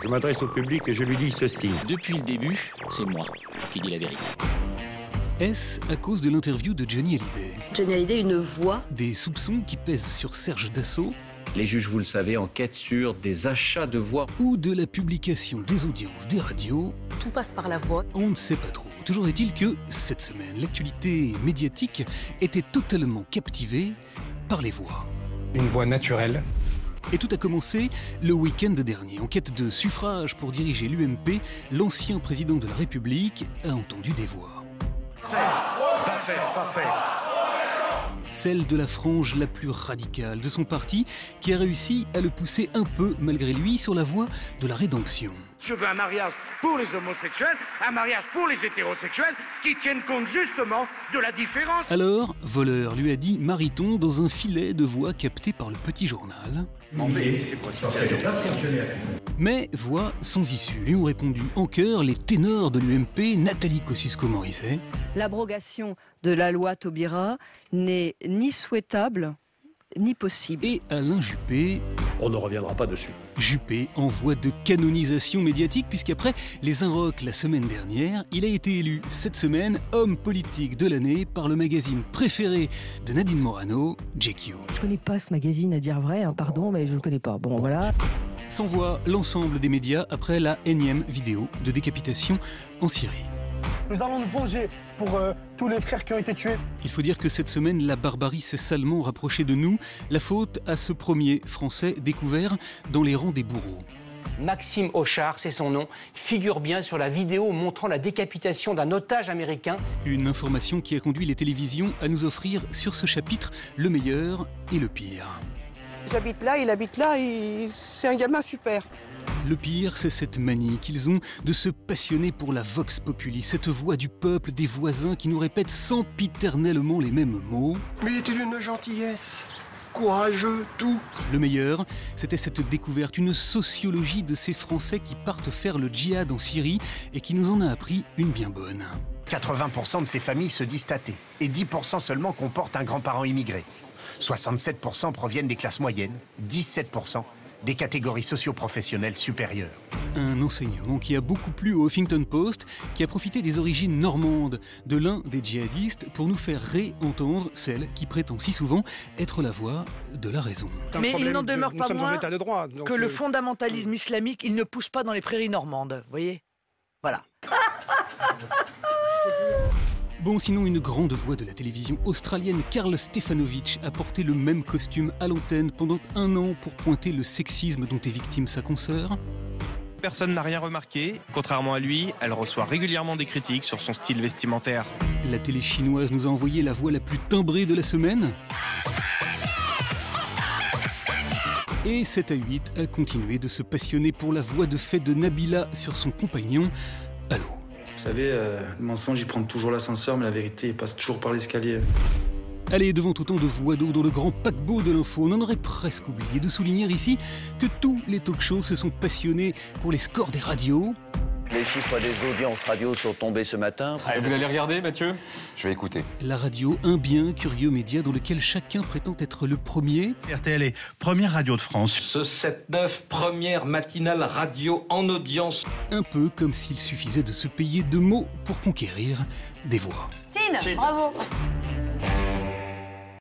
Je m'adresse au public et je lui dis ceci. Depuis le début, c'est moi qui dis la vérité. Est-ce à cause de l'interview de Johnny Hallyday? Johnny Hallyday, une voix. Des soupçons qui pèsent sur Serge Dassault? Les juges, vous le savez, enquêtent sur des achats de voix. Ou de la publication des audiences des radios? Tout passe par la voix. On ne sait pas trop. Toujours est-il que, cette semaine, l'actualité médiatique était totalement captivée par les voix. Une voix naturelle. Et tout a commencé le week-end dernier. En quête de suffrage pour diriger l'UMP, l'ancien président de la République a entendu des voix. Parfait. Celle de la frange la plus radicale de son parti, qui a réussi à le pousser un peu, malgré lui, sur la voie de la rédemption. Je veux un mariage pour les homosexuels, un mariage pour les hétérosexuels, qui tiennent compte justement de la différence. Alors, Voleur lui a dit mariton dans un filet de voix captées par le petit journal. Mais voix sans issue. Lui ont répondu en chœur les ténors de l'UMP, Nathalie Kosciusko-Morizet. L'abrogation de la loi Taubira n'est ni souhaitable, ni possible. Et Alain Juppé. On ne reviendra pas dessus. Juppé en voie de canonisation médiatique, puisqu'après les Inrocks la semaine dernière, il a été élu cette semaine homme politique de l'année par le magazine préféré de Nadine Morano, GQ. Je connais pas ce magazine, à dire vrai, pardon, mais je le connais pas. Bon, voilà. S'envoie l'ensemble des médias après la énième vidéo de décapitation en Syrie. Nous allons nous venger pour tous les frères qui ont été tués. Il faut dire que cette semaine, la barbarie s'est salement rapprochée de nous. La faute à ce premier Français découvert dans les rangs des bourreaux. Maxime Auchard, c'est son nom, figure bien sur la vidéo montrant la décapitation d'un otage américain. Une information qui a conduit les télévisions à nous offrir sur ce chapitre le meilleur et le pire. J'habite là, il habite là, c'est un gamin super. Le pire, c'est cette manie qu'ils ont de se passionner pour la vox populi, cette voix du peuple, des voisins qui nous répètent sempiternellement les mêmes mots. Mais il était d'une gentillesse, courageux, tout. Le meilleur, c'était cette découverte, une sociologie de ces Français qui partent faire le djihad en Syrie et qui nous en a appris une bien bonne. 80% de ces familles se disent athées et 10% seulement comportent un grand-parent immigré. 67% proviennent des classes moyennes, 17% des catégories socio-professionnelles supérieures. Un enseignement qui a beaucoup plu au Huffington Post, qui a profité des origines normandes de l'un des djihadistes pour nous faire réentendre celle qui prétend si souvent être la voix de la raison. Mais il n'en demeure pas moins que le fondamentalisme islamique, il ne pousse pas dans les prairies normandes, vous voyez? Voilà. Bon, sinon, une grande voix de la télévision australienne, Carl Stefanovic, a porté le même costume à l'antenne pendant 1 an pour pointer le sexisme dont est victime sa consoeur. Personne n'a rien remarqué. Contrairement à lui, elle reçoit régulièrement des critiques sur son style vestimentaire. La télé chinoise nous a envoyé la voix la plus timbrée de la semaine. Et 7 à 8 a continué de se passionner pour la voix de fait de Nabila sur son compagnon. Allô. Vous savez, le mensonge, il prend toujours l'ascenseur, mais la vérité, il passe toujours par l'escalier. Allez, devant autant de voix d'eau dans le grand paquebot de l'info, on en aurait presque oublié de souligner ici que tous les talk-shows se sont passionnés pour les scores des radios. Les chiffres des audiences radio sont tombés ce matin. Allez, vous allez regarder, Mathieu? Je vais écouter. La radio, un bien curieux média dans lequel chacun prétend être le premier. RTL est première radio de France. Ce 7-9, première matinale radio en audience. Un peu comme s'il suffisait de se payer 2 mots pour conquérir des voix. Tine, bravo.